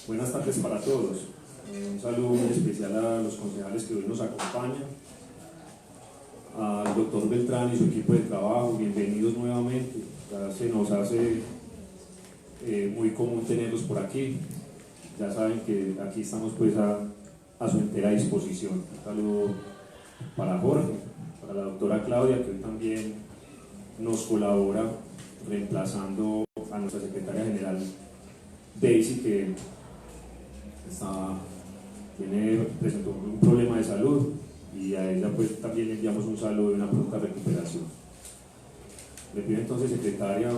Buenas tardes para todos. Un saludo muy especial a los concejales que hoy nos acompañan, al doctor Beltrán y su equipo de trabajo. Bienvenidos nuevamente. Ya se nos hace muy común tenerlos por aquí. Ya saben que aquí estamos pues a su entera disposición. Un saludo para Jorge, para la doctora Claudia, que hoy también nos colabora reemplazando a nuestra secretaria general Daisy, que presentó un problema de salud, y a ella pues también le enviamos un saludo y una pronta recuperación. Le pido entonces, secretaria,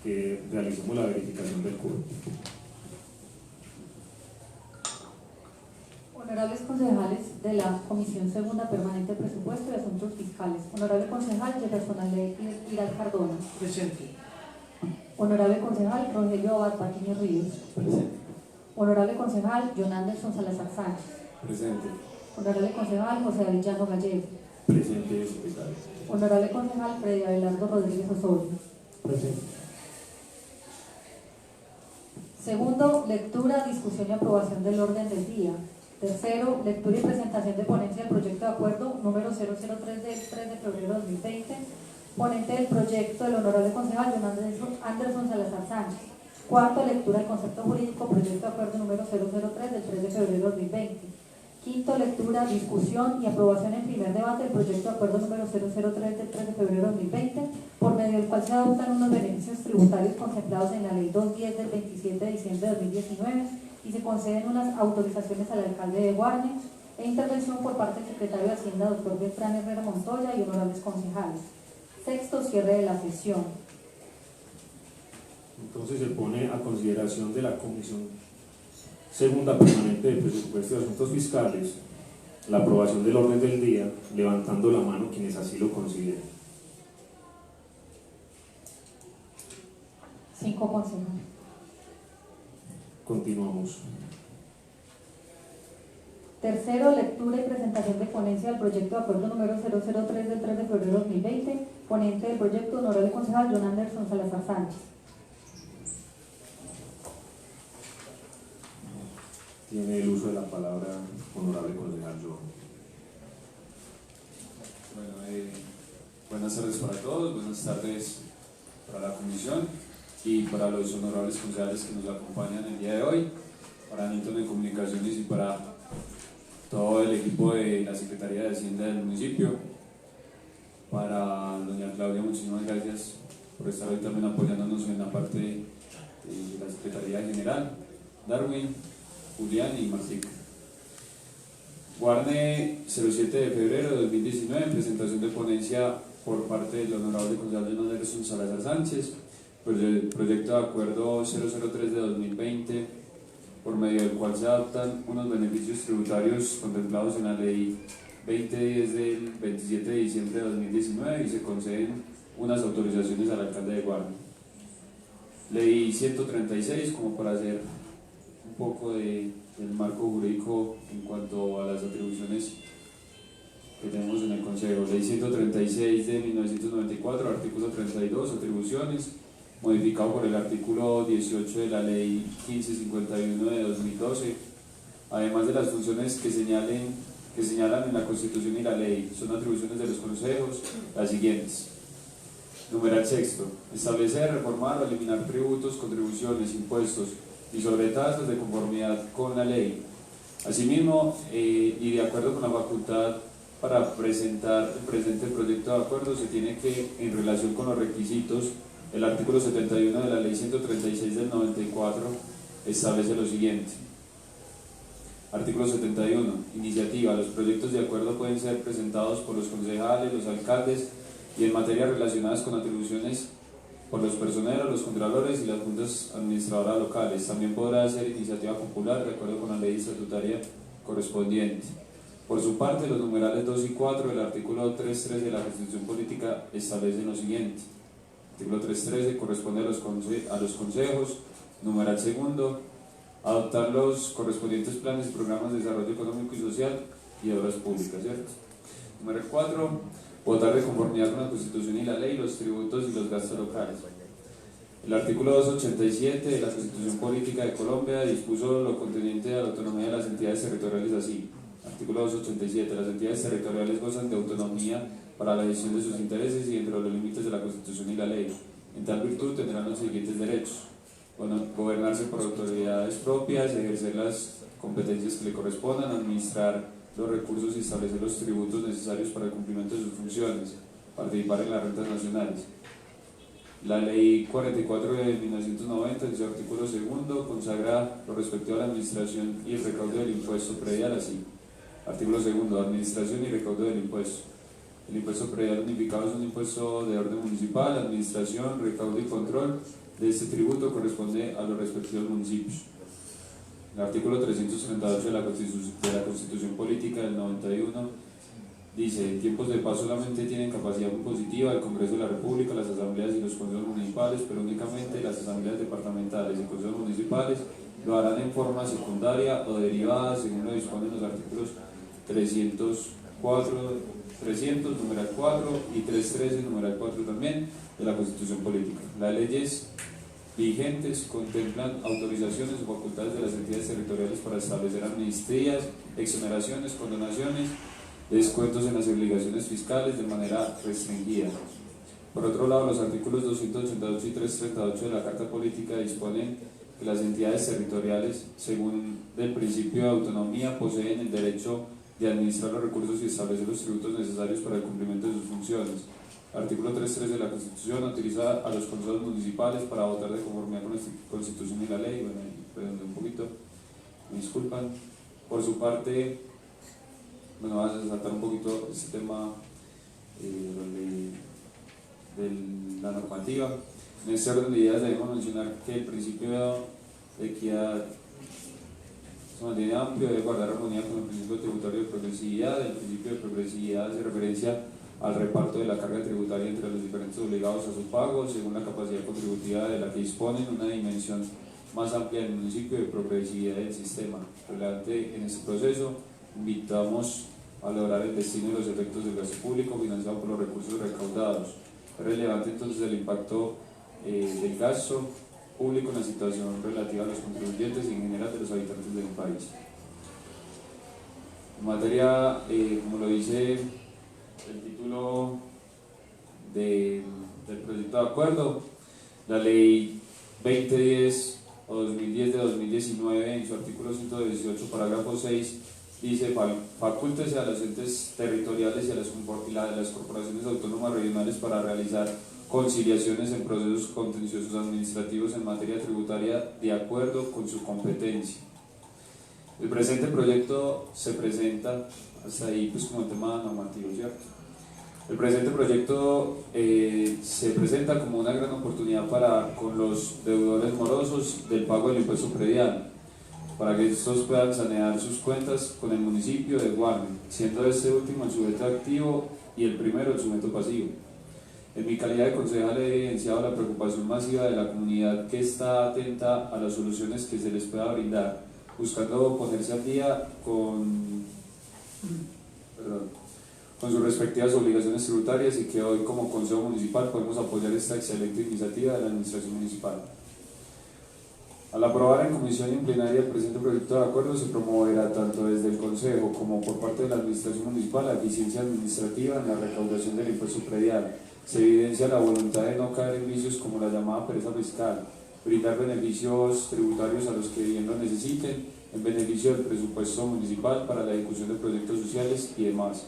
que realicemos la verificación del quórum. Honorables concejales de la Comisión Segunda Permanente de Presupuesto y Asuntos Fiscales. Honorable concejal de personal de Iral Cardona. Presente. Honorable concejal Rogelio Abad Patiño Ríos. Presente. Honorable concejal John Anderson Salazar Sánchez. Presente. Honorable concejal José Avellano Gallego. Presente, secretario. Honorable concejal Freddy Abelardo Rodríguez Osorio. Presente. Segundo, lectura, discusión y aprobación del orden del día. Tercero, lectura y presentación de ponencia del proyecto de acuerdo número 003 del 3 de febrero de 2020. Ponente del proyecto, el honorable concejal John Anderson Salazar Sánchez. Cuarto, lectura del concepto jurídico, proyecto de acuerdo número 003 del 3 de febrero de 2020. Quinto, lectura, discusión y aprobación en primer debate del proyecto de acuerdo número 003 del 3 de febrero de 2020, por medio del cual se adoptan unos beneficios tributarios contemplados en la Ley 210 del 27 de diciembre de 2019 y se conceden unas autorizaciones al alcalde de Guarne, e intervención por parte del secretario de Hacienda, doctor Beltrán Herrera Montoya, y honorables concejales. Sexto, cierre de la sesión. Entonces se pone a consideración de la Comisión Segunda Permanente de Presupuesto y Asuntos Fiscales la aprobación del orden del día, levantando la mano quienes así lo consideren. 5 concejales. Continuamos. Tercero, lectura y presentación de ponencia del proyecto de acuerdo número 003 del 3 de febrero de 2020. Ponente del proyecto, honorable concejal John Anderson Salazar Sánchez. Tiene el uso de la palabra honorable concejal John. Bueno, buenas tardes para todos, buenas tardes para la comisión y para los honorables concejales que nos acompañan el día de hoy, para Newton de Comunicaciones y para todo el equipo de la Secretaría de Hacienda del municipio. Para doña Claudia, muchísimas gracias por estar hoy también apoyándonos en la parte de la Secretaría General, Darwin, Julián y Martica. Guarne, 07 de febrero de 2019, presentación de ponencia por parte del honorable concejal John Anderson Salazar Sánchez, proyecto de acuerdo 003 de 2020, por medio del cual se adoptan unos beneficios tributarios contemplados en la Ley 2010 del 27 de diciembre de 2019 y se conceden unas autorizaciones al alcalde de Guarne. Ley 136, como para hacer un poco del marco jurídico en cuanto a las atribuciones que tenemos en el Consejo. Ley 136 de 1994, artículo 32, atribuciones, modificado por el artículo 18 de la Ley 1551 de 2012, además de las funciones que señalan en la Constitución y la Ley. Son atribuciones de los consejos las siguientes. Numeral sexto, establecer, reformar o eliminar tributos, contribuciones, impuestos y sobretasas de conformidad con la ley. Asimismo, y de acuerdo con la facultad para presentar el presente proyecto de acuerdo, se tiene que, en relación con los requisitos, el artículo 71 de la Ley 136 del 94, establece lo siguiente. Artículo 71. Iniciativa. Los proyectos de acuerdo pueden ser presentados por los concejales, los alcaldes y en materias relacionadas con atribuciones por los personeros, los contralores y las juntas administradoras locales. También podrá ser iniciativa popular de acuerdo con la ley estatutaria correspondiente. Por su parte, los numerales 2 y 4 del artículo 3.3 de la Constitución Política establecen lo siguiente. Artículo 3.13 corresponde a los consejos. Numeral segundo, adoptar los correspondientes planes y programas de desarrollo económico y social y obras públicas, ¿cierto? Número 4, votar de conformidad con la Constitución y la ley, los tributos y los gastos locales. El artículo 287 de la Constitución Política de Colombia dispuso lo contendiente a la autonomía de las entidades territoriales así. Artículo 287. Las entidades territoriales gozan de autonomía para la decisión de sus intereses y dentro de los límites de la Constitución y la ley. En tal virtud tendrán los siguientes derechos: gobernarse por autoridades propias, ejercer las competencias que le correspondan, administrar los recursos y establecer los tributos necesarios para el cumplimiento de sus funciones, participar en las rentas nacionales. La Ley 44 de 1990, en su artículo 2, consagra lo respectivo a la administración y el recaudo del impuesto predial así. Artículo 2, administración y recaudo del impuesto. El impuesto predial unificado es un impuesto de orden municipal. Administración, recaudo y control de este tributo corresponde a los respectivos municipios. El artículo 338 de la Constitución Política del 91 dice: en tiempos de paz solamente tienen capacidad impositiva el Congreso de la República, las asambleas y los consejos municipales, pero únicamente las asambleas departamentales y consejos municipales lo harán en forma secundaria o derivada, según lo disponen los artículos 300, numeral 4 y 313, numeral 4 también, de la Constitución Política. Las leyes vigentes contemplan autorizaciones o facultades de las entidades territoriales para establecer amnistías, exoneraciones, condonaciones, descuentos en las obligaciones fiscales de manera restringida. Por otro lado, los artículos 288 y 338 de la Carta Política disponen que las entidades territoriales, según el principio de autonomía, poseen el derecho de administrar los recursos y establecer los tributos necesarios para el cumplimiento de sus funciones. Artículo 3.3 de la Constitución autoriza a los consejos municipales para votar de conformidad con la Constitución y la ley. Bueno, redondeo un poquito, me disculpan. Por su parte, bueno, vamos a saltar un poquito este tema de la normativa. En este orden de ideas debemos mencionar que el principio de equidad se mantiene amplio, debe guardar armonía con el principio tributario de progresividad. El principio de progresividad hace referencia al reparto de la carga tributaria entre los diferentes obligados a su pago, según la capacidad contributiva de la que disponen, una dimensión más amplia del municipio de progresividad del sistema. Relevante en este proceso, invitamos a lograr el destino y los efectos del gasto público financiado por los recursos recaudados. Es relevante entonces el impacto del gasto público en la situación relativa a los contribuyentes y en general de los habitantes del país. En materia, como lo dice el título del proyecto de acuerdo, la ley 2010 o 2010 de 2019, en su artículo 118, parágrafo 6, dice: facúltese a los entes territoriales y a las corporaciones autónomas regionales para realizar conciliaciones en procesos contenciosos administrativos en materia tributaria de acuerdo con su competencia. El presente proyecto se presenta, hasta ahí pues como tema normativo, ¿cierto? El presente proyecto se presenta como una gran oportunidad con los deudores morosos del pago del impuesto predial, para que estos puedan sanear sus cuentas con el municipio de Guarne, siendo este último el sujeto activo y el primero el sujeto pasivo. En mi calidad de concejal he evidenciado la preocupación masiva de la comunidad, que está atenta a las soluciones que se les pueda brindar, buscando ponerse al día con sus respectivas obligaciones tributarias, y que hoy como Consejo Municipal podemos apoyar esta excelente iniciativa de la Administración Municipal. Al aprobar en comisión y en plenaria el presente proyecto de acuerdo, se promoverá tanto desde el Consejo como por parte de la Administración Municipal la eficiencia administrativa en la recaudación del impuesto predial. Se evidencia la voluntad de no caer en vicios como la llamada pereza fiscal, brindar beneficios tributarios a los que bien lo necesiten, en beneficio del presupuesto municipal para la ejecución de proyectos sociales y demás.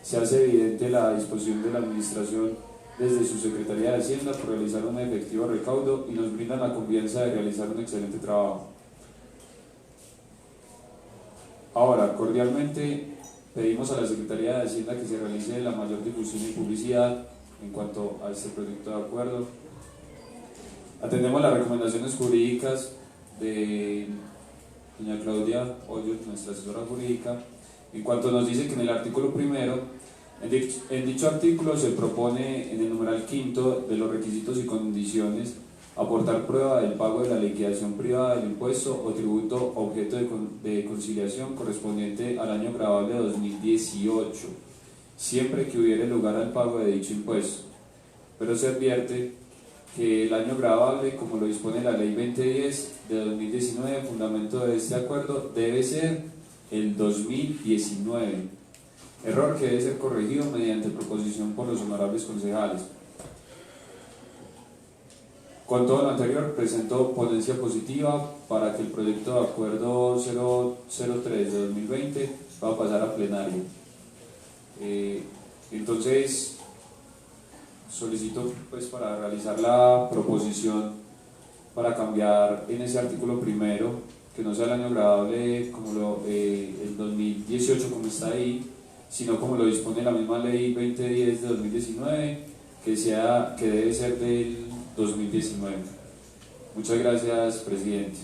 Se hace evidente la disposición de la Administración desde su Secretaría de Hacienda por realizar un efectivo recaudo y nos brindan la confianza de realizar un excelente trabajo. Ahora, cordialmente pedimos a la Secretaría de Hacienda que se realice la mayor difusión y publicidad en cuanto a este proyecto de acuerdo. Atendemos las recomendaciones jurídicas de doña Claudia Hoyos, nuestra asesora jurídica, en cuanto nos dice que en el artículo primero, en dicho artículo se propone en el numeral quinto de los requisitos y condiciones aportar prueba del pago de la liquidación privada del impuesto o tributo objeto de conciliación correspondiente al año gravable de 2018, siempre que hubiere lugar al pago de dicho impuesto. Pero se advierte que el año gravable, como lo dispone la Ley 2010 de 2019, fundamento de este acuerdo, debe ser el 2019, error que debe ser corregido mediante proposición por los honorables concejales. Con todo lo anterior, presento ponencia positiva para que el proyecto de acuerdo 003 de 2020 va a pasar a plenario. Entonces, solicito pues para realizar la proposición para cambiar en ese artículo primero, que no sea el año gravable como el 2018 como está ahí, sino como lo dispone la misma Ley 2010 de 2019, que debe ser del 2019. Muchas gracias, presidente.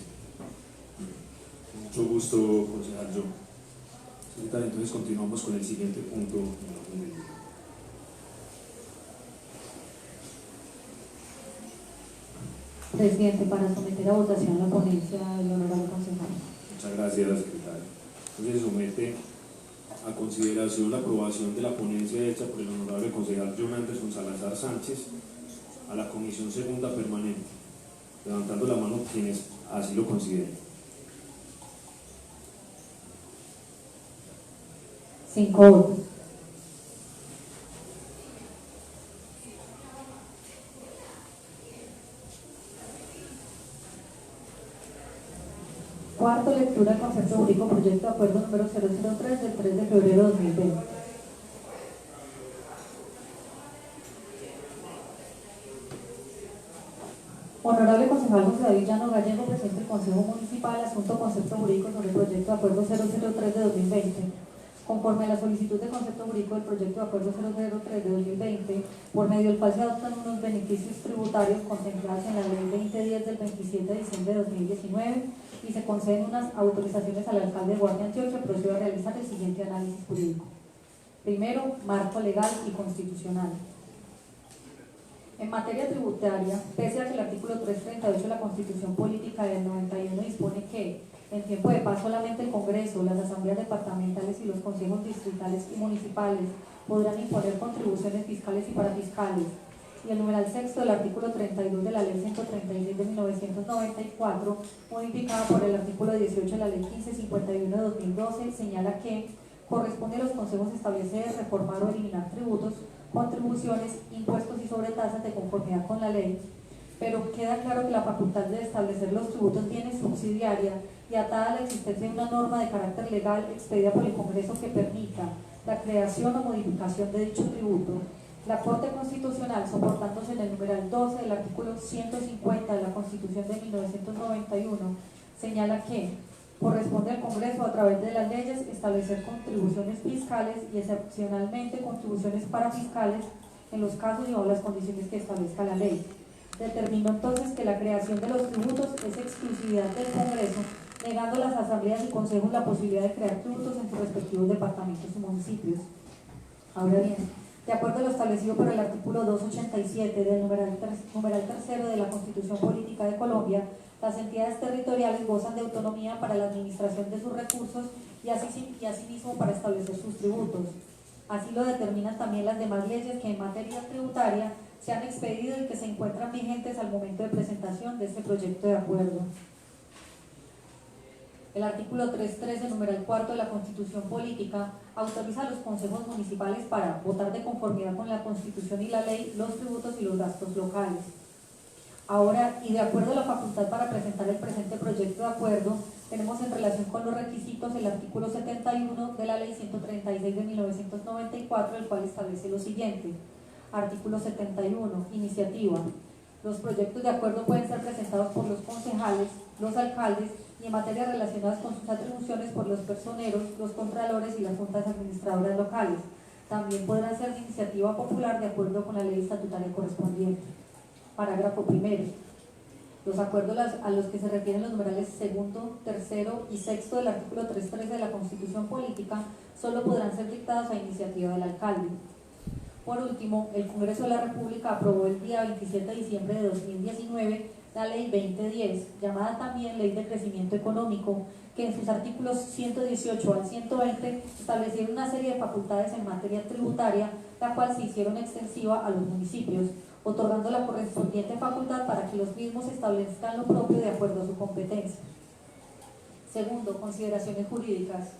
Mucho gusto, concejal John. Entonces continuamos con el siguiente punto. Presidente, para someter a votación la ponencia del honorable concejal. Muchas gracias, secretario. Entonces se somete a consideración la aprobación de la ponencia hecha por el honorable concejal John Anderson Salazar Sánchez a la Comisión Segunda Permanente, levantando la mano quienes así lo consideren. 5 votos. Cuarto, lectura del concepto jurídico proyecto de acuerdo número 003 del 3 de febrero de 2020. Honorable concejal José David Llano Gallego, presidente del Consejo Municipal, asunto concepto jurídico sobre el proyecto de acuerdo 003 de 2020. Conforme a la solicitud de concepto jurídico del proyecto de acuerdo 003 de 2020, por medio del cual se adoptan unos beneficios tributarios contemplados en la Ley 2010 del 27 de diciembre de 2019 y se conceden unas autorizaciones al alcalde de Guardia Antioquia, procedo a realizar el siguiente análisis jurídico. Primero, marco legal y constitucional. En materia tributaria, pese a que el artículo 338 de la Constitución Política del 91 dispone que, en tiempo de paz, solamente el Congreso, las asambleas departamentales y los consejos distritales y municipales podrán imponer contribuciones fiscales y parafiscales, y el numeral sexto del artículo 32 de la Ley 136 de 1994, modificada por el artículo 18 de la Ley 1551 de 2012, señala que corresponde a los consejos establecer, reformar o eliminar tributos, contribuciones, impuestos y sobretasas de conformidad con la ley, pero queda claro que la facultad de establecer los tributos viene subsidiaria y atada a la existencia de una norma de carácter legal expedida por el Congreso que permita la creación o modificación de dicho tributo. La Corte Constitucional, soportándose en el numeral 12 del artículo 150 de la Constitución de 1991, señala que corresponde al Congreso, a través de las leyes, establecer contribuciones fiscales y excepcionalmente contribuciones parafiscales en los casos y bajo las condiciones que establezca la ley. Determinó entonces que la creación de los tributos es exclusividad del Congreso, negando a las asambleas y consejos la posibilidad de crear tributos en sus respectivos departamentos y municipios. Ahora bien, de acuerdo a lo establecido por el artículo 287 del numeral tercero de la Constitución Política de Colombia, las entidades territoriales gozan de autonomía para la administración de sus recursos y asimismo para establecer sus tributos. Así lo determinan también las demás leyes que en materia tributaria se han expedido y que se encuentran vigentes al momento de presentación de este proyecto de acuerdo. El artículo 3.3 del numeral cuarto de la Constitución Política autoriza a los consejos municipales para votar de conformidad con la Constitución y la ley los tributos y los gastos locales. Ahora, y de acuerdo a la facultad para presentar el presente proyecto de acuerdo, tenemos en relación con los requisitos el artículo 71 de la Ley 136 de 1994, el cual establece lo siguiente. Artículo 71. Iniciativa. Los proyectos de acuerdo pueden ser presentados por los concejales, los alcaldes y en materias relacionadas con sus atribuciones por los personeros, los contralores y las juntas administradoras locales. También podrán ser de iniciativa popular de acuerdo con la ley estatutaria correspondiente. Parágrafo primero. Los acuerdos a los que se refieren los numerales segundo, tercero y sexto del artículo 3.13 de la Constitución Política solo podrán ser dictados a iniciativa del alcalde. Por último, el Congreso de la República aprobó el día 27 de diciembre de 2019 la Ley 2010, llamada también Ley de Crecimiento Económico, que en sus artículos 118 al 120 establecieron una serie de facultades en materia tributaria, la cual se hicieron extensiva a los municipios, otorgando la correspondiente facultad para que los mismos establezcan lo propio de acuerdo a su competencia. Segundo, consideraciones jurídicas.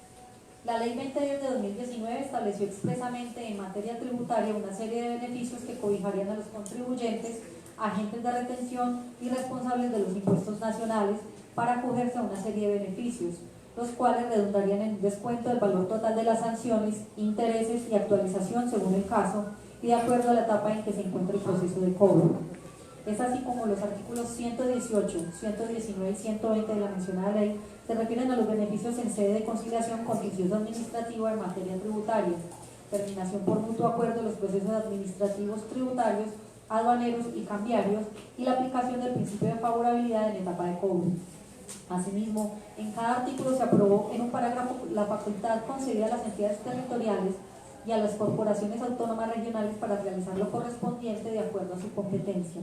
La Ley 2010 de 2019 estableció expresamente en materia tributaria una serie de beneficios que cobijarían a los contribuyentes, agentes de retención y responsables de los impuestos nacionales para acogerse a una serie de beneficios, los cuales redundarían en un descuento del valor total de las sanciones, intereses y actualización según el caso y de acuerdo a la etapa en que se encuentra el proceso de cobro. Es así como los artículos 118, 119 y 120 de la mencionada ley se refieren a los beneficios en sede de conciliación contencioso administrativa en materia tributaria, terminación por mutuo acuerdo de los procesos administrativos tributarios, aduaneros y cambiarios y la aplicación del principio de favorabilidad en etapa de cobro. Asimismo, en cada artículo se aprobó en un parágrafo la facultad concedida a las entidades territoriales y a las corporaciones autónomas regionales para realizar lo correspondiente de acuerdo a su competencia.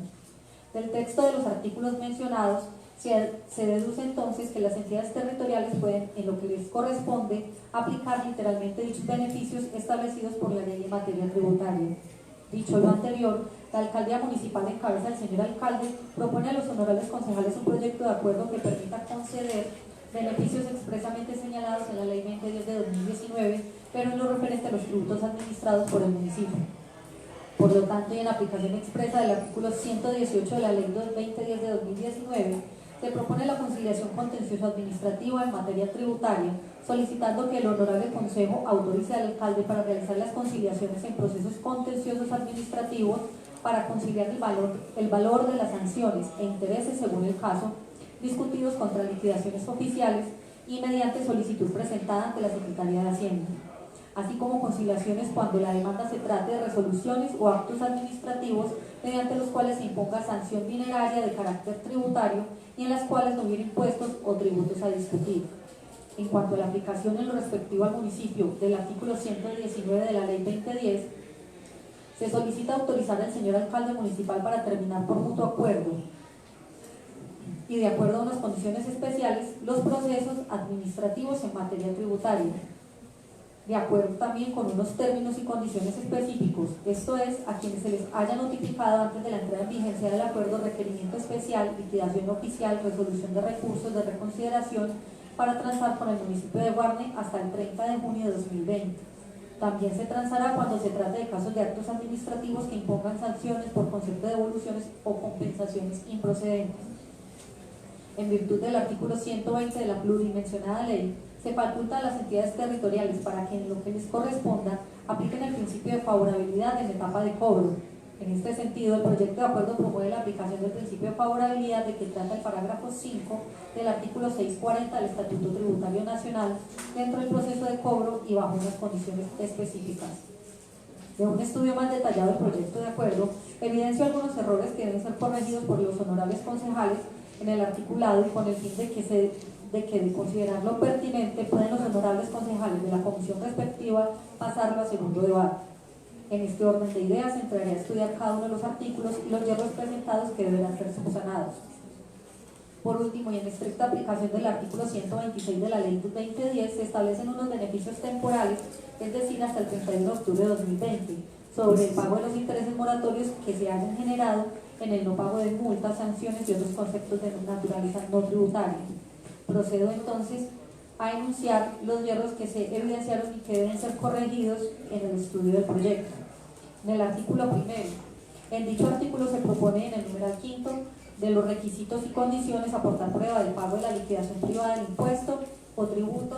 Del texto de los artículos mencionados se deduce entonces que las entidades territoriales pueden, en lo que les corresponde, aplicar literalmente dichos beneficios establecidos por la ley en materia tributaria. Dicho lo anterior, la alcaldía municipal en cabeza del señor alcalde propone a los honorables concejales un proyecto de acuerdo que permita conceder beneficios expresamente señalados en la ley 2010 de 2019, pero en lo referente a los tributos administrados por el municipio. Por lo tanto, y en aplicación expresa del artículo 118 de la ley 2010 de 2019, se propone la conciliación contencioso administrativa en materia tributaria, solicitando que el honorable consejo autorice al alcalde para realizar las conciliaciones en procesos contenciosos administrativos para conciliar el valor de las sanciones e intereses según el caso, discutidos contra liquidaciones oficiales y mediante solicitud presentada ante la Secretaría de Hacienda, así como conciliaciones cuando la demanda se trate de resoluciones o actos administrativos mediante los cuales se imponga sanción dineraria de carácter tributario y en las cuales no hubiera impuestos o tributos a discutir. En cuanto a la aplicación en lo respectivo al municipio del artículo 119 de la Ley 2010, se solicita autorizar al señor alcalde municipal para terminar por mutuo acuerdo y de acuerdo a unas condiciones especiales los procesos administrativos en materia tributaria, de acuerdo también con unos términos y condiciones específicos, esto es, a quienes se les haya notificado antes de la entrada en vigencia del acuerdo requerimiento especial, liquidación oficial, resolución de recursos de reconsideración para transar con el municipio de Guarne hasta el 30 de junio de 2020. También se transará cuando se trate de casos de actos administrativos que impongan sanciones por concepto de devoluciones o compensaciones improcedentes. En virtud del artículo 120 de la plurimencionada ley, se faculta a las entidades territoriales para que en lo que les corresponda apliquen el principio de favorabilidad en etapa de cobro. En este sentido, el proyecto de acuerdo promueve la aplicación del principio de favorabilidad de que trata el parágrafo 5 del artículo 640 del Estatuto Tributario Nacional dentro del proceso de cobro y bajo unas condiciones específicas. De un estudio más detallado del proyecto de acuerdo, evidencia algunos errores que deben ser corregidos por los honorables concejales en el articulado y con el fin de que considerarlo pertinente pueden los honorables concejales de la comisión respectiva pasarlo a segundo debate. En este orden de ideas entraré a estudiar cada uno de los artículos y los hierros presentados que deberán ser subsanados. Por último, y en estricta aplicación del artículo 126 de la Ley 2010, se establecen unos beneficios temporales, es decir, hasta el 31 de octubre de 2020, sobre el pago de los intereses moratorios que se hayan generado en el no pago de multas, sanciones y otros conceptos de naturaleza no tributaria. Procedo entonces a enunciar los hierros que se evidenciaron y que deben ser corregidos en el estudio del proyecto. En el artículo primero, en dicho artículo se propone en el numeral quinto de los requisitos y condiciones aportar prueba del pago de la liquidación privada del impuesto o tributo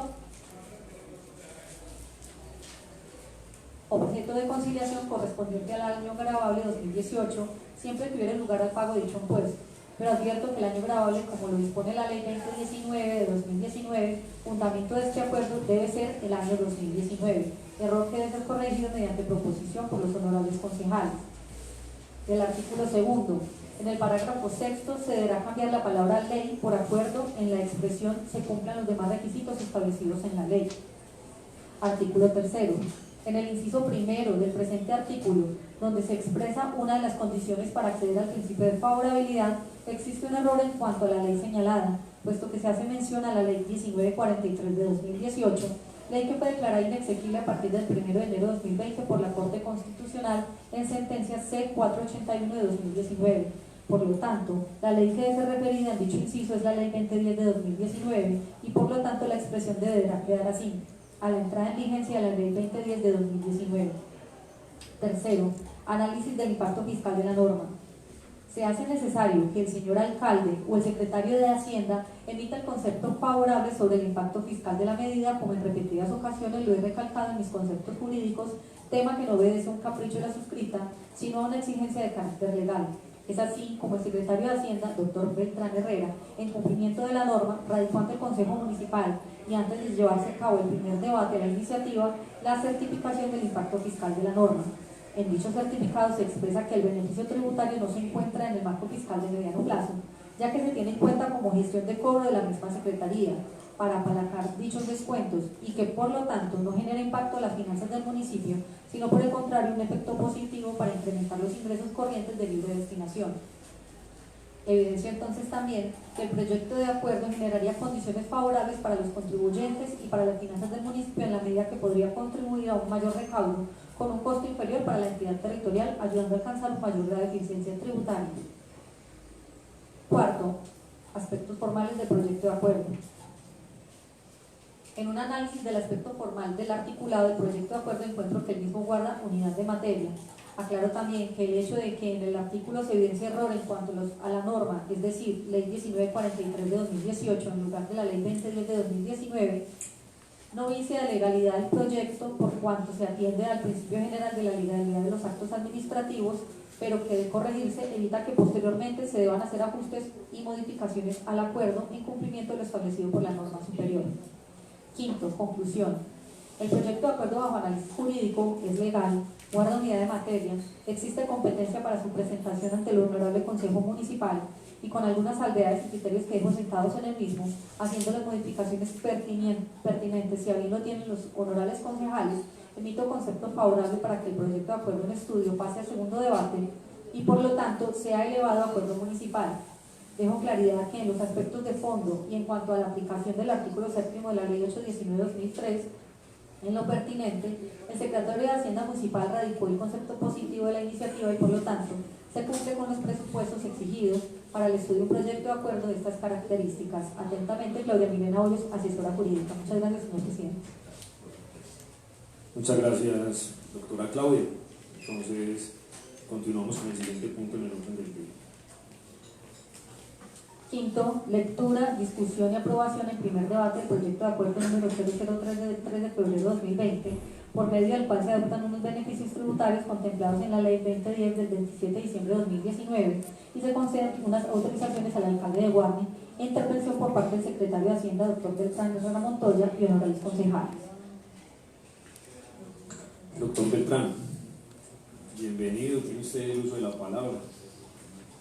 objeto de conciliación correspondiente al año gravable 2018 siempre que hubiera lugar al pago de dicho impuesto, pero advierto que el año grabable, como lo dispone la Ley 2019 de 2019, fundamento de este acuerdo debe ser el año 2019, error que debe ser corregido mediante proposición por los honorables concejales. Del artículo segundo, en el parágrafo sexto se deberá cambiar la palabra ley por acuerdo en la expresión se cumplan los demás requisitos establecidos en la ley. Artículo tercero. En el inciso primero del presente artículo, donde se expresa una de las condiciones para acceder al principio de favorabilidad, existe un error en cuanto a la ley señalada, puesto que se hace mención a la ley 1943 de 2018, ley que fue declarada inexequible a partir del 1 de enero de 2020 por la Corte Constitucional en sentencia C-481 de 2019. Por lo tanto, la ley que debe ser referida en dicho inciso es la ley 2010 de 2019 y por lo tanto la expresión deberá quedar así: a la entrada en vigencia de la Ley 2010 de 2019. Tercero, análisis del impacto fiscal de la norma. Se hace necesario que el señor alcalde o el secretario de Hacienda emita el concepto favorable sobre el impacto fiscal de la medida, como en repetidas ocasiones lo he recalcado en mis conceptos jurídicos, tema que no obedece a un capricho de la suscrita, sino a una exigencia de carácter legal. Es así como el secretario de Hacienda, doctor Beltrán Herrera, en cumplimiento de la norma, radicó ante el Consejo Municipal y antes de llevarse a cabo el primer debate de la iniciativa, la certificación del impacto fiscal de la norma. En dicho certificado se expresa que el beneficio tributario no se encuentra en el marco fiscal de mediano plazo, ya que se tiene en cuenta como gestión de cobro de la misma Secretaría para apalancar dichos descuentos y que por lo tanto no genera impacto a las finanzas del municipio, sino por el contrario un efecto positivo para incrementar los ingresos corrientes de libre destinación. Evidencia entonces también que el proyecto de acuerdo generaría condiciones favorables para los contribuyentes y para las finanzas del municipio en la medida que podría contribuir a un mayor recaudo con un costo inferior para la entidad territorial, ayudando a alcanzar un mayor grado de eficiencia tributaria. Cuarto, aspectos formales del proyecto de acuerdo. En un análisis del aspecto formal del articulado del proyecto de acuerdo encuentro que el mismo guarda unidad de materia. Aclaro también que el hecho de que en el artículo se evidencia error en cuanto a la norma, es decir, Ley 1943 de 2018 en lugar de la Ley 2010 de 2019, no vicia de legalidad el proyecto por cuanto se atiende al principio general de la legalidad de los actos administrativos, pero que de corregirse evita que posteriormente se deban hacer ajustes y modificaciones al acuerdo en cumplimiento de lo establecido por la norma superior. Quinto, conclusión. El proyecto de acuerdo bajo análisis jurídico es legal, guarda unidad de materia, existe competencia para su presentación ante el Honorable Consejo Municipal y con algunas salvedades y criterios que dejo sentados en el mismo, haciendo las modificaciones pertinentes si a bien lo tienen los honorables concejales, emito concepto favorable para que el proyecto de acuerdo en estudio pase a segundo debate y por lo tanto sea elevado a acuerdo municipal. Dejo claridad que en los aspectos de fondo y en cuanto a la aplicación del artículo 7º de la Ley 819/2003, en lo pertinente, el secretario de Hacienda Municipal radicó el concepto positivo de la iniciativa y por lo tanto se cumple con los presupuestos exigidos para el estudio de un proyecto de acuerdo de estas características. Atentamente, Claudia Milena Hoyos, asesora jurídica. Muchas gracias, señor presidente. Muchas gracias, doctora Claudia. Entonces, continuamos con el siguiente punto en el orden del día. Quinto, lectura, discusión y aprobación en primer debate del proyecto de acuerdo número 003 del 3 de febrero de 2020, por medio del cual se adoptan unos beneficios tributarios contemplados en la Ley 2010 del 27 de diciembre de 2019 y se conceden unas autorizaciones al alcalde de Guarne e intervención por parte del secretario de Hacienda, doctor Beltrán Herrera Montoya, y honorables concejales. Doctor Beltrán, bienvenido, tiene usted el uso de la palabra.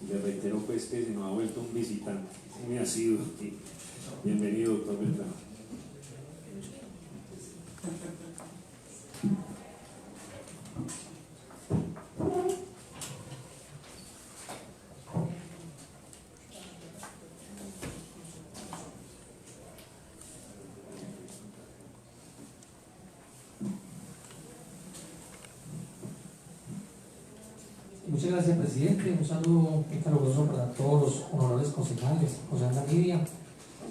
Le reitero pues que se nos ha vuelto un visitante muy asiduo aquí. Bienvenido, doctor Beltrán. Muchas gracias, presidente. Un saludo muy caluroso para todos los honorables concejales, José Ana Lidia,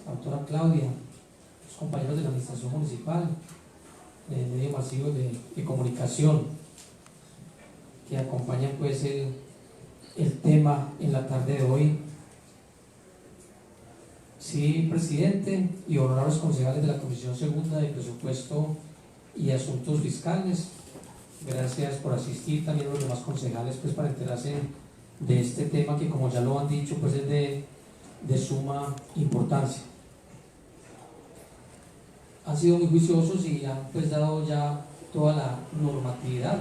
la doctora Claudia, los compañeros de la administración municipal, medios masivos de comunicación que acompañan pues el tema en la tarde de hoy. Sí, presidente y honorables concejales de la Comisión Segunda de Presupuesto y Asuntos Fiscales, gracias por asistir, también los demás concejales pues para enterarse de este tema que, como ya lo han dicho, pues es de suma importancia. Han sido muy juiciosos y han pues dado ya toda la normatividad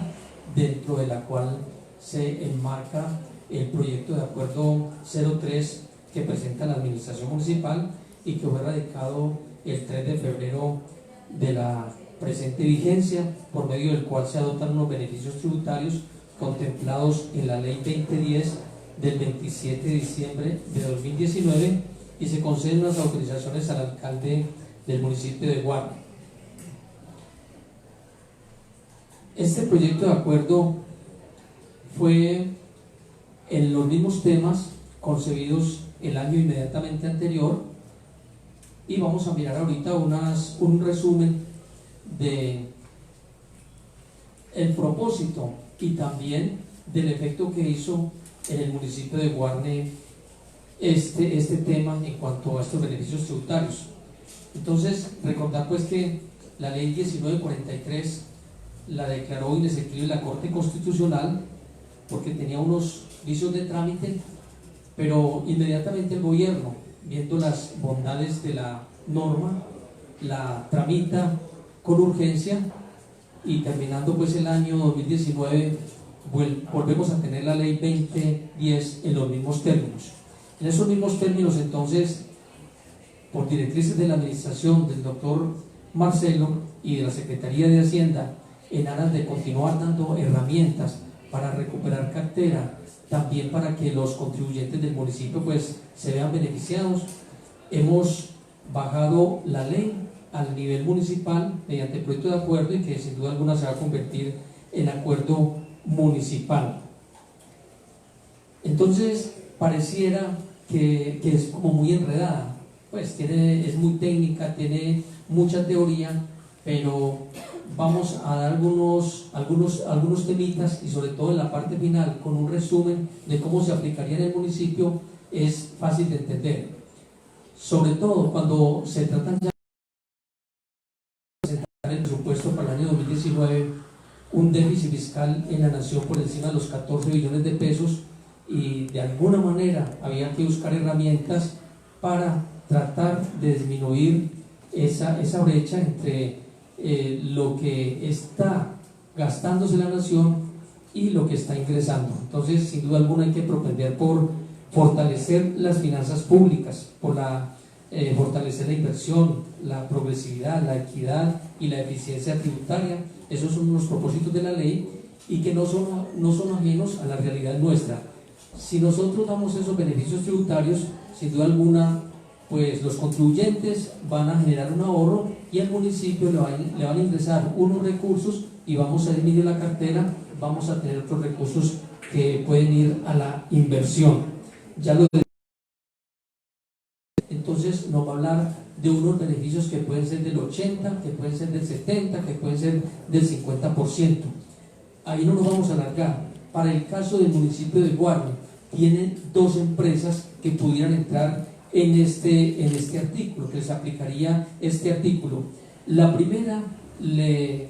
dentro de la cual se enmarca el proyecto de acuerdo 03 que presenta la administración municipal y que fue radicado el 3 de febrero de la presente vigencia, por medio del cual se adoptan unos beneficios tributarios contemplados en la ley 2010 del 27 de diciembre de 2019 y se conceden unas autorizaciones al alcalde del municipio de Guarne. Este proyecto de acuerdo fue en los mismos temas concebidos el año inmediatamente anterior y vamos a mirar ahorita un resumen de el propósito y también del efecto que hizo en el municipio de Guarne este tema en cuanto a estos beneficios tributarios. Entonces, recordar pues que la ley 1943 la declaró inexequible la Corte Constitucional porque tenía unos vicios de trámite, pero inmediatamente el gobierno, viendo las bondades de la norma, la tramita con urgencia y terminando pues el año 2019 volvemos a tener la ley 2010 en los mismos términos. En esos mismos términos, entonces, por directrices de la administración del doctor Marcelo y de la Secretaría de Hacienda, en aras de continuar dando herramientas para recuperar cartera, también para que los contribuyentes del municipio pues se vean beneficiados, hemos bajado la ley al nivel municipal mediante proyecto de acuerdo y que sin duda alguna se va a convertir en acuerdo municipal. Entonces pareciera que es como muy enredada, pues es muy técnica, tiene mucha teoría, pero vamos a dar algunos temitas y sobre todo en la parte final con un resumen de cómo se aplicaría en el municipio. Es fácil de entender, sobre todo cuando se tratan ya de presentar el presupuesto para el año 2019, un déficit fiscal en la nación por encima de los 14 billones de pesos y de alguna manera había que buscar herramientas para tratar de disminuir esa brecha entre lo que está gastándose la nación y lo que está ingresando. Entonces, sin duda alguna hay que propender por fortalecer las finanzas públicas, por fortalecer la inversión, la progresividad, la equidad y la eficiencia tributaria. Esos son los propósitos de la ley y que no son ajenos a la realidad nuestra. Si nosotros damos esos beneficios tributarios, sin duda alguna, pues los contribuyentes van a generar un ahorro y al municipio le van a ingresar unos recursos y vamos a disminuir la cartera, vamos a tener otros recursos que pueden ir a la inversión. Entonces nos va a hablar de unos beneficios que pueden ser del 80%, que pueden ser del 70%, que pueden ser del 50%. Ahí no nos vamos a alargar. Para el caso del municipio de Guarne, tienen dos empresas que pudieran entrar en este artículo, que les aplicaría este artículo. La primera le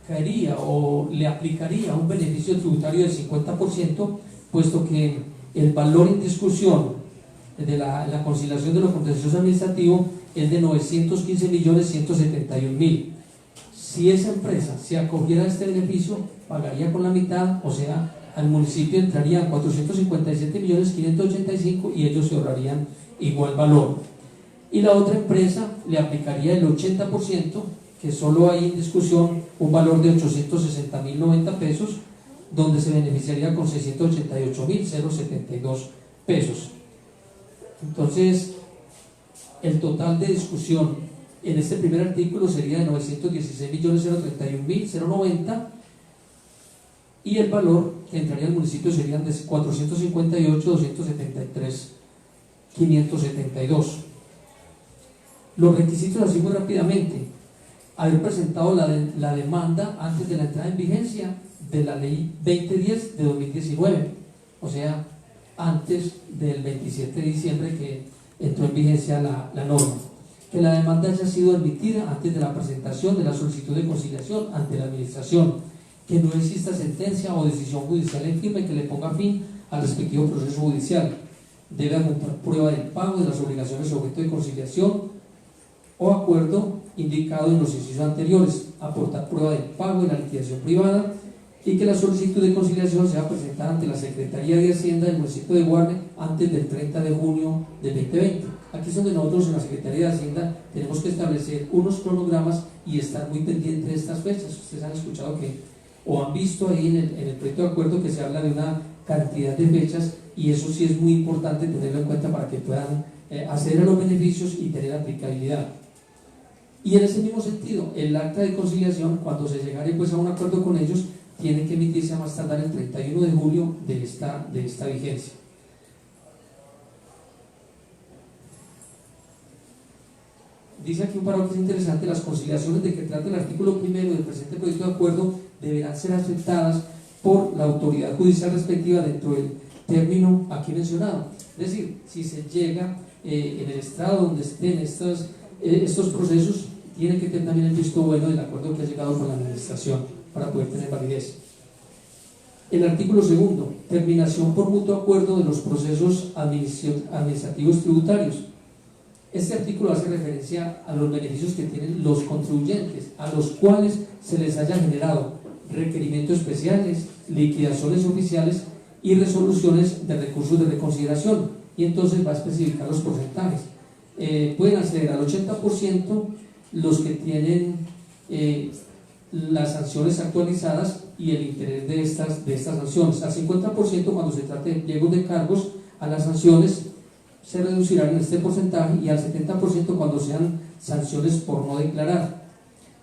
caería o le aplicaría un beneficio tributario del 50%, puesto que el valor en discusión de la conciliación de lo contencioso administrativo es de 915.171.000. Si esa empresa se acogiera a este beneficio, pagaría con la mitad, o sea, al municipio entrarían 457.585.000 y ellos se ahorrarían igual valor. Y la otra empresa le aplicaría el 80%, que solo hay en discusión un valor de 860.090 pesos, donde se beneficiaría con 688.072 pesos. Entonces, el total de discusión en este primer artículo sería de 916.031.090 y el valor que entraría al municipio serían de 458.273.572. Los requisitos, así muy rápidamente: haber presentado la demanda antes de la entrada en vigencia de la ley 2010 de 2019, o sea, antes del 27 de diciembre que entró en vigencia la norma. Que la demanda haya sido admitida antes de la presentación de la solicitud de conciliación ante la administración, que no exista sentencia o decisión judicial en firme que le ponga fin al respectivo proceso judicial. Debe adjuntar prueba del pago de las obligaciones objeto de conciliación o acuerdo indicado en los incisos anteriores, aportar prueba del pago de la liquidación privada y que la solicitud de conciliación sea presentada ante la Secretaría de Hacienda del municipio de Guarne antes del 30 de junio del 2020. Aquí es donde nosotros en la Secretaría de Hacienda tenemos que establecer unos cronogramas y estar muy pendientes de estas fechas. Ustedes han escuchado que, o han visto ahí en el proyecto de acuerdo que se habla de una cantidad de fechas, y eso sí es muy importante tenerlo en cuenta para que puedan acceder a los beneficios y tener aplicabilidad. Y en ese mismo sentido, el acta de conciliación, cuando se llegare pues a un acuerdo con ellos, tiene que emitirse a más tardar el 31 de julio de esta vigencia. Dice aquí un párrafo que es interesante: las conciliaciones de que trata el artículo primero del presente proyecto de acuerdo deberán ser aceptadas por la autoridad judicial respectiva dentro del término aquí mencionado. Es decir, si se llega en el estrado donde estén estos procesos, tiene que tener también el visto bueno del acuerdo que ha llegado con la administración para poder tener validez. El artículo segundo, terminación por mutuo acuerdo de los procesos administrativos tributarios. Este artículo hace referencia a los beneficios que tienen los contribuyentes, a los cuales se les haya generado requerimientos especiales, liquidaciones oficiales y resoluciones de recursos de reconsideración, y entonces va a especificar los porcentajes. Pueden acceder al 80% los que tienen las sanciones actualizadas y el interés de estas sanciones, al 50% cuando se trate de pliegos de cargos a las sanciones se reducirán en este porcentaje, y al 70% cuando sean sanciones por no declarar.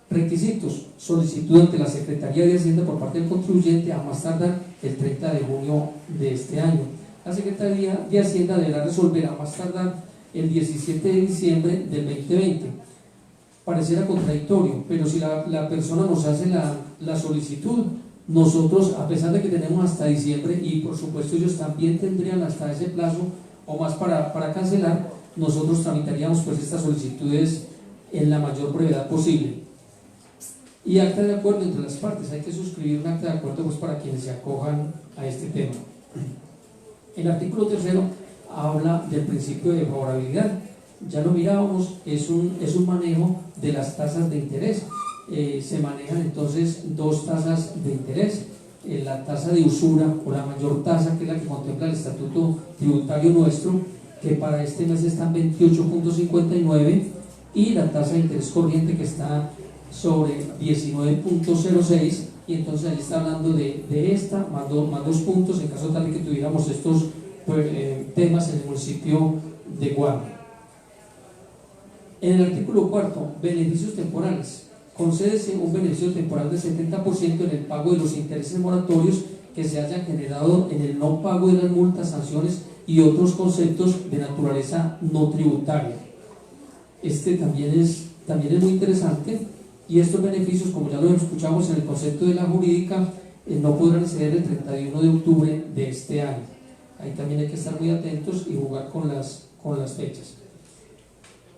Requisitos: solicitud ante la Secretaría de Hacienda por parte del contribuyente a más tardar el 30 de junio de este año. La Secretaría de Hacienda deberá resolver a más tardar el 17 de diciembre del 2020. Pareciera contradictorio, pero si la persona nos hace la solicitud, nosotros, a pesar de que tenemos hasta diciembre, y por supuesto ellos también tendrían hasta ese plazo o más para cancelar, nosotros tramitaríamos pues estas solicitudes en la mayor brevedad posible. Y acta de acuerdo entre las partes: hay que suscribir un acta de acuerdo pues para quienes se acojan a este tema. El artículo tercero habla del principio de favorabilidad. Ya lo mirábamos, es un manejo de las tasas de interés. Se manejan entonces dos tasas de interés: la tasa de usura o la mayor tasa, que es la que contempla el estatuto tributario nuestro, que para este mes está en 28.59, y la tasa de interés corriente, que está sobre 19.06, y entonces ahí está hablando de esta más dos puntos en caso tal de que tuviéramos estos temas en el municipio de Guarne. En el artículo cuarto, beneficios temporales: concédese un beneficio temporal del 70% en el pago de los intereses moratorios que se hayan generado en el no pago de las multas, sanciones y otros conceptos de naturaleza no tributaria. Este también es muy interesante, y estos beneficios, como ya lo escuchamos en el concepto de la jurídica, no podrán exceder el 31 de octubre de este año. Ahí también hay que estar muy atentos y jugar con las fechas.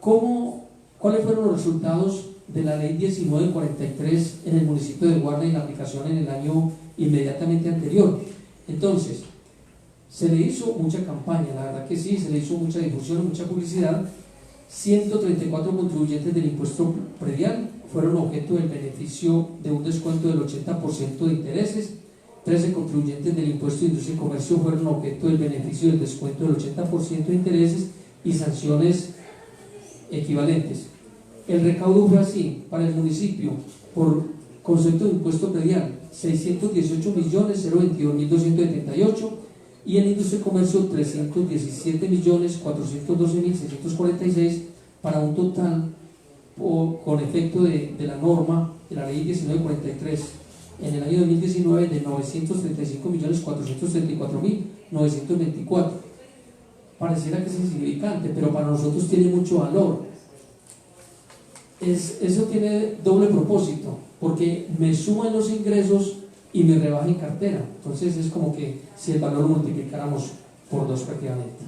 ¿Cuáles fueron los resultados de la ley 1943 en el municipio de Guarne y la aplicación en el año inmediatamente anterior? Entonces, se le hizo mucha campaña, la verdad que sí, se le hizo mucha difusión, mucha publicidad. 134 contribuyentes del impuesto predial fueron objeto del beneficio de un descuento del 80% de intereses. 13 contribuyentes del impuesto de industria y comercio fueron objeto del beneficio del descuento del 80% de intereses y sanciones equivalentes. El recaudo fue así: para el municipio, por concepto de impuesto predial, 618.022.278, y en industria y comercio 317.412.646, para un total con efecto de la norma de la ley 1943 en el año 2019 de 935.434.924. Pareciera que es insignificante, pero para nosotros tiene mucho valor. Eso tiene doble propósito, porque me suman los ingresos y me rebaja en cartera. Entonces es como que si el valor lo multiplicáramos por 2 prácticamente.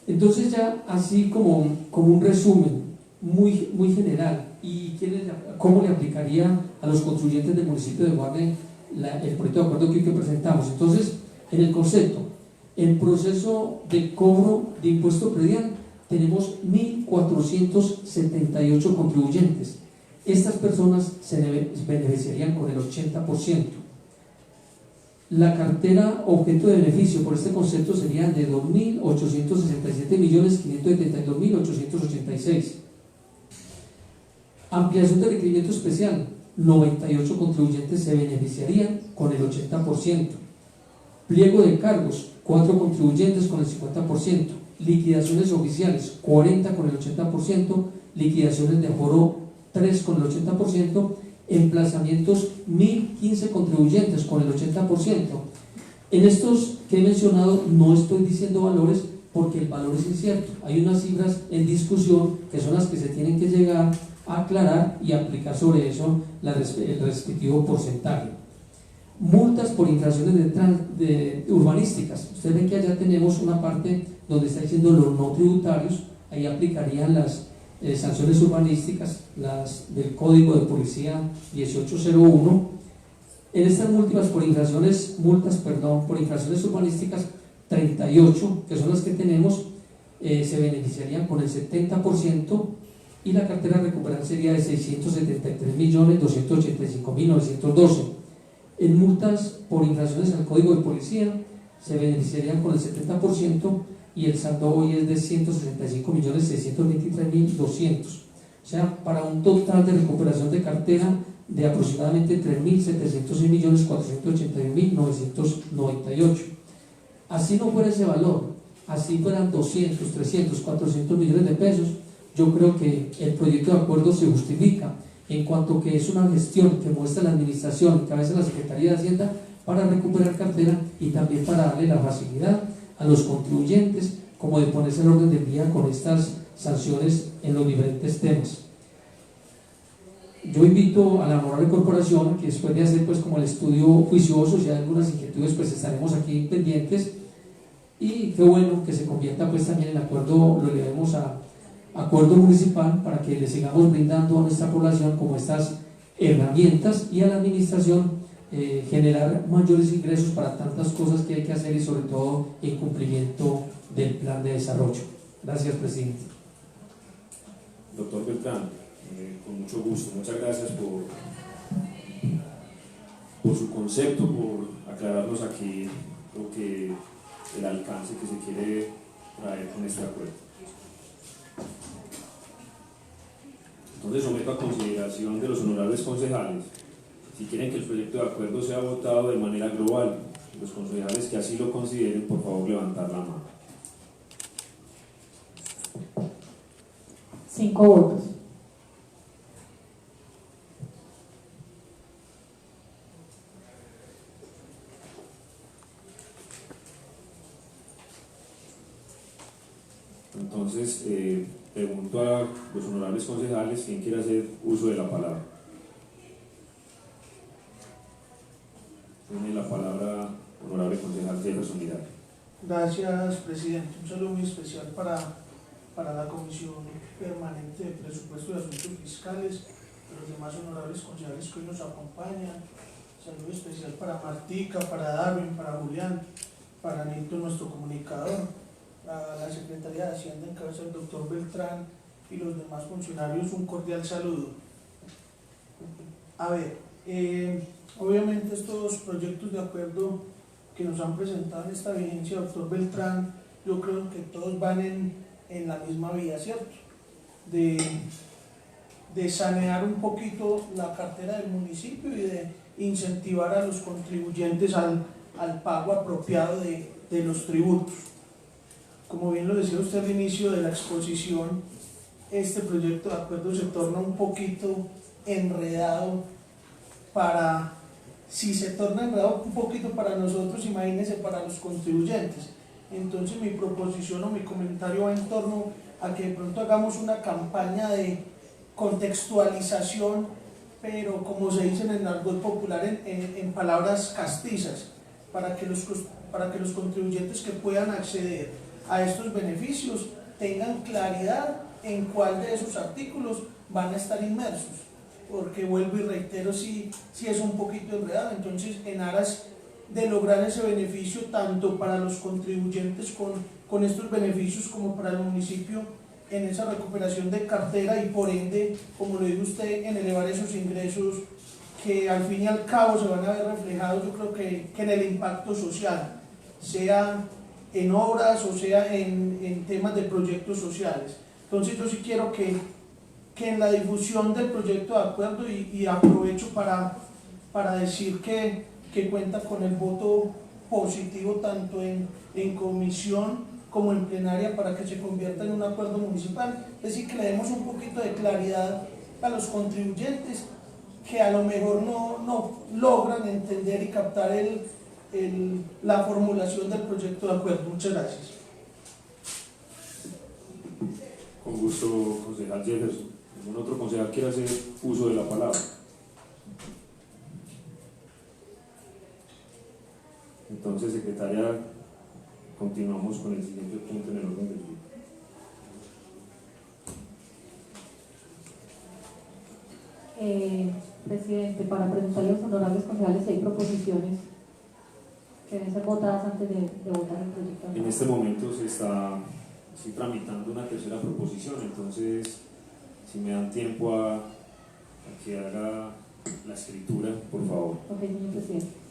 Entonces, ya así como un resumen muy general, y cómo le aplicaría a los contribuyentes del municipio de Guarne el proyecto de acuerdo que presentamos. Entonces, En el concepto, en proceso de cobro de impuesto predial, tenemos 1.478 contribuyentes. Estas personas se beneficiarían con el 80%. La cartera objeto de beneficio por este concepto sería de 2.867.572.886. Ampliación de requerimiento especial, 98 contribuyentes se beneficiarían con el 80%. Pliego de cargos, 4 contribuyentes con el 50%. Liquidaciones oficiales, 40 con el 80%. Liquidaciones de aforo, 3 con el 80%. Emplazamientos, 1.015 contribuyentes con el 80%. En estos que he mencionado no estoy diciendo valores porque el valor es incierto. Hay unas cifras en discusión que son las que se tienen que llegar a aclarar y aplicar sobre eso el respectivo porcentaje. Multas por infracciones urbanísticas. Ustedes ven que allá tenemos una parte donde está diciendo los no tributarios. Ahí aplicarían las sanciones urbanísticas, las del Código de Policía 1801. En estas multas por infracciones urbanísticas, 38, que son las que tenemos, se beneficiarían con el 70%, y la cartera recuperada sería de 673.285.912. En multas por infracciones al Código de Policía se beneficiarían con el 70%, y el saldo hoy es de 165.623.200. O sea, para un total de recuperación de cartera de aproximadamente 3.706.481.998. Así no fuera ese valor, así fueran 200, 300, 400 millones de pesos, yo creo que el proyecto de acuerdo se justifica, en cuanto que es una gestión que muestra la administración, que a veces la Secretaría de Hacienda, para recuperar cartera y también para darle la facilidad a los contribuyentes como de ponerse en orden del día con estas sanciones en los diferentes temas. Yo invito a la honorable corporación que después de hacer pues como el estudio juicioso, si hay algunas inquietudes pues estaremos aquí pendientes, y qué bueno que se convierta pues también el acuerdo, lo llevemos a acuerdo municipal para que le sigamos brindando a nuestra población como estas herramientas, y a la administración generar mayores ingresos para tantas cosas que hay que hacer, y sobre todo en cumplimiento del plan de desarrollo. Gracias, presidente. Doctor Beltrán, con mucho gusto, muchas gracias por su concepto, por aclararnos aquí lo que el alcance que se quiere traer con este acuerdo. Entonces someto a consideración de los honorables concejales si quieren que el proyecto de acuerdo sea votado de manera global. Los concejales que así lo consideren, por favor, levantar la mano. 5 votos. Entonces, pregunto a los honorables concejales quién quiere hacer uso de la palabra. Tiene la palabra honorable concejal Jefferson Vidal. Gracias, presidente. Un saludo muy especial para la Comisión Permanente de Presupuesto y Asuntos Fiscales, de los demás honorables concejales que hoy nos acompañan. Saludo especial para Martica, para Darwin, para Julián, para Nito, nuestro comunicador, a la Secretaría de Hacienda en cabeza del doctor Beltrán y los demás funcionarios, un cordial saludo. A ver, obviamente estos proyectos de acuerdo que nos han presentado en esta vigencia, doctor Beltrán, yo creo que todos van en la misma vía, ¿cierto? De sanear un poquito la cartera del municipio y de incentivar a los contribuyentes al pago apropiado de los tributos. Como bien lo decía usted al inicio de la exposición, este proyecto de acuerdo se torna un poquito enredado si se torna enredado un poquito para nosotros, imagínense para los contribuyentes. Entonces mi proposición o mi comentario va en torno a que de pronto hagamos una campaña de contextualización, pero como se dice en el argot popular, en palabras castizas, para que los contribuyentes que puedan acceder a estos beneficios tengan claridad en cuál de esos artículos van a estar inmersos, porque vuelvo y reitero, si es un poquito enredado. Entonces, en aras de lograr ese beneficio tanto para los contribuyentes con estos beneficios como para el municipio en esa recuperación de cartera y por ende, como lo dijo usted, en elevar esos ingresos que al fin y al cabo se van a ver reflejados, yo creo que en el impacto social, sea en obras o sea en temas de proyectos sociales. Entonces yo sí quiero que en la difusión del proyecto de acuerdo, y aprovecho para decir que cuenta con el voto positivo tanto en comisión como en plenaria para que se convierta en un acuerdo municipal, es decir, que le demos un poquito de claridad a los contribuyentes que a lo mejor no logran entender y captar la formulación del proyecto de acuerdo. Muchas gracias. Con gusto, concejal Jefferson. ¿Algún otro concejal quiere hacer uso de la palabra? Entonces, secretaria, continuamos con el siguiente punto en el orden del día. Presidente, para presentarle a los honorables concejales si hay proposiciones que deben ser votadas antes de votar el proyecto. En este momento se está tramitando una tercera proposición, entonces si me dan tiempo a que haga la escritura, por favor. Ok, señor presidente.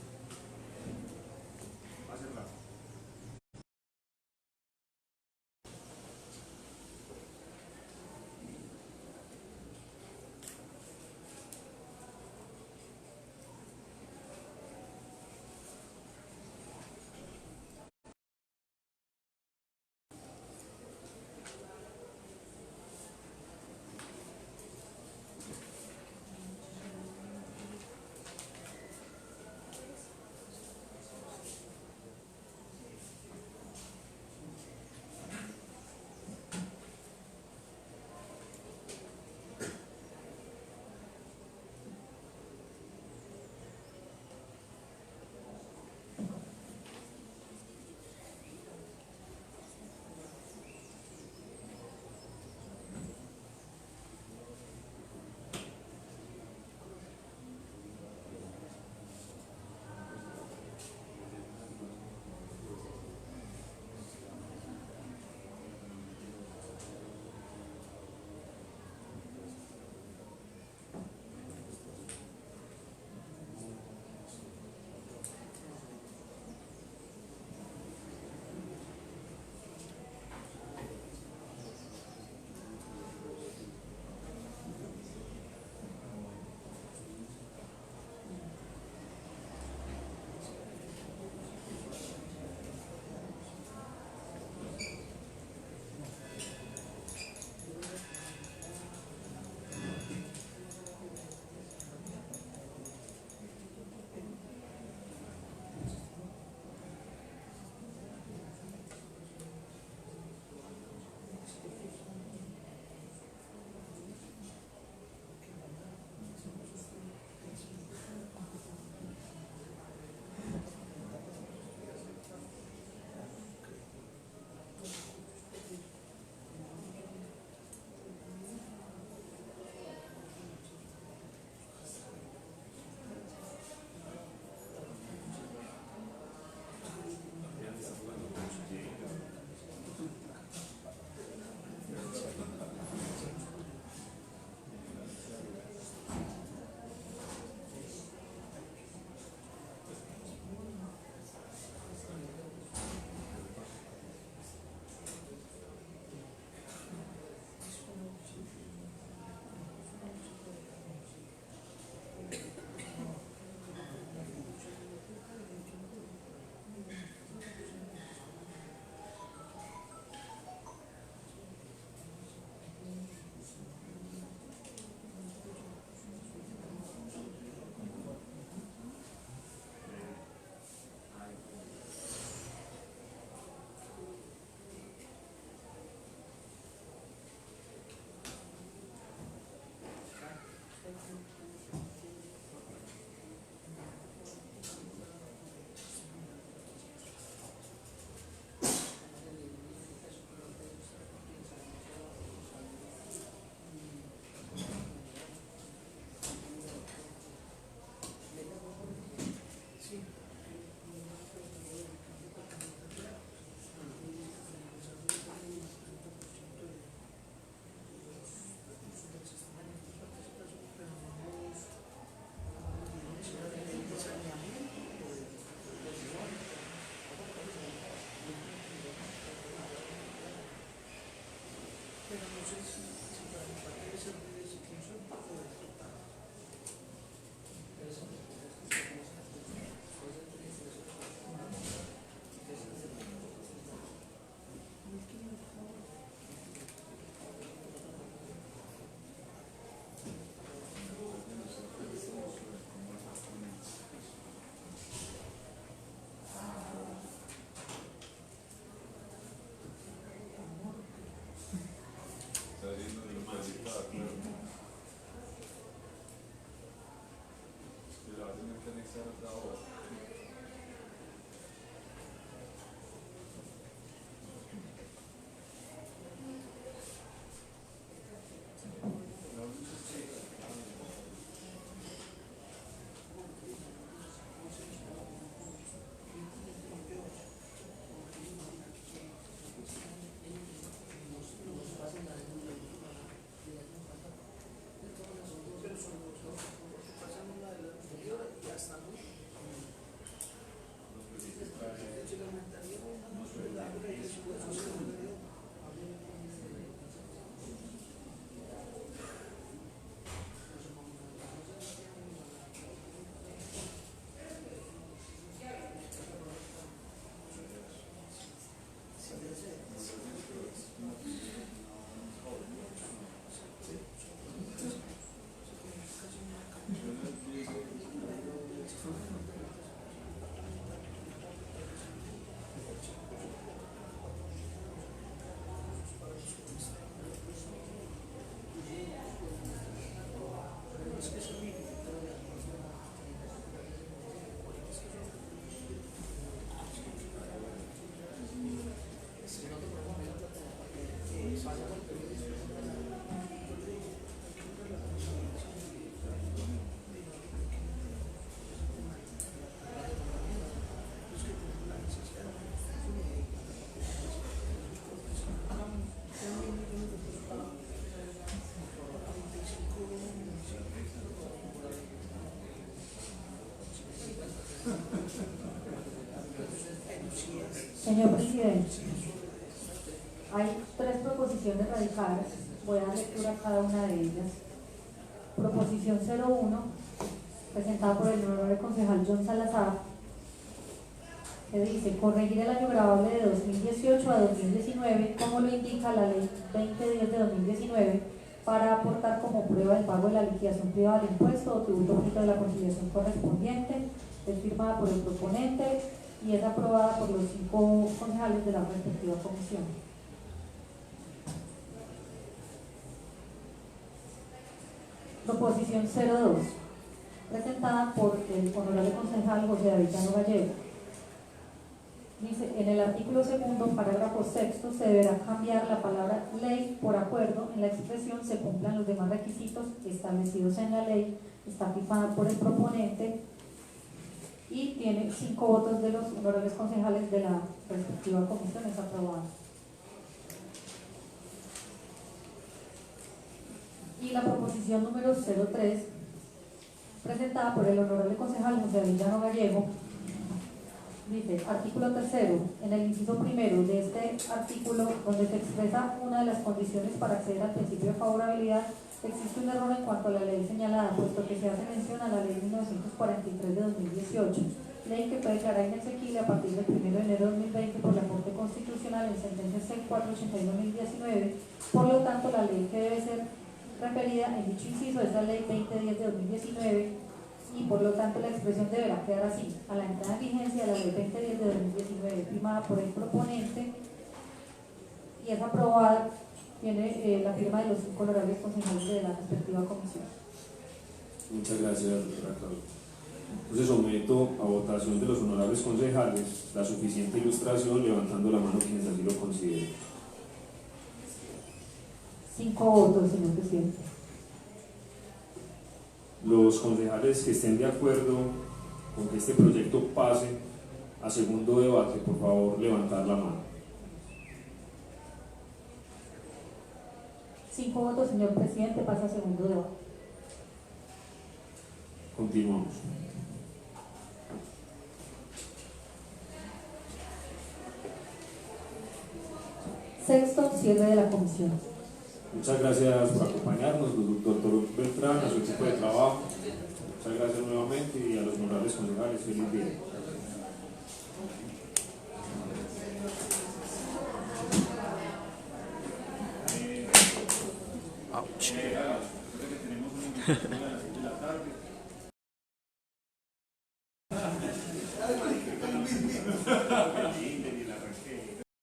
pero no sé si para mi parte debe ser de ese concepto o del total. Señor presidente, hay 3 proposiciones radicales, voy a dar lectura a cada una de ellas. Proposición 01, presentada por el honorable concejal John Salazar, que dice: corregir el año grabable de 2018 a 2019, como lo indica la ley 2010 de 2019, para aportar como prueba el pago de la liquidación privada del impuesto o tributo objeto de la conciliación correspondiente. Es firmada por el proponente y es aprobada por los 5 concejales de la respectiva comisión. Proposición 02, presentada por el honorable concejal José David Llano Gallego. Dice: en el artículo 2º, parágrafo 6º, se deberá cambiar la palabra ley por acuerdo en la expresión se cumplan los demás requisitos establecidos en la ley. Está firmada por el proponente y tiene 5 votos de los honorables concejales de la respectiva comisión. Es aprobada. Y la proposición número 03, presentada por el honorable concejal José David Llano Gallego, dice: artículo 3º, en el inciso primero de este artículo, donde se expresa una de las condiciones para acceder al principio de favorabilidad, existe un error en cuanto a la ley señalada, puesto que se hace mención a la ley 1943 de 2018, ley que fue declarada inexequible a partir del 1 de enero de 2020 por la Corte Constitucional en sentencia C481/2019. Por lo tanto, la ley que debe ser referida en dicho inciso es la ley 2010 de 2019, y por lo tanto la expresión deberá quedar así: a la entrada en vigencia de la ley 2010 de 2019, firmada por el proponente y es aprobada. Tiene la firma de los 5 honorables concejales de la respectiva comisión. Muchas gracias, doctora Claudia. Entonces someto a votación de los honorables concejales la suficiente ilustración, levantando la mano quienes así lo consideren. 5 votos, señor presidente. Los concejales que estén de acuerdo con que este proyecto pase a segundo debate, por favor, levantar la mano. 5 votos, señor presidente, pasa a segundo debate. Continuamos. Sexto, cierre de la comisión. Muchas gracias por acompañarnos, doctor Beltrán, a su equipo de trabajo. Muchas gracias nuevamente y a los honorables concejales. Feliz día. Ouch.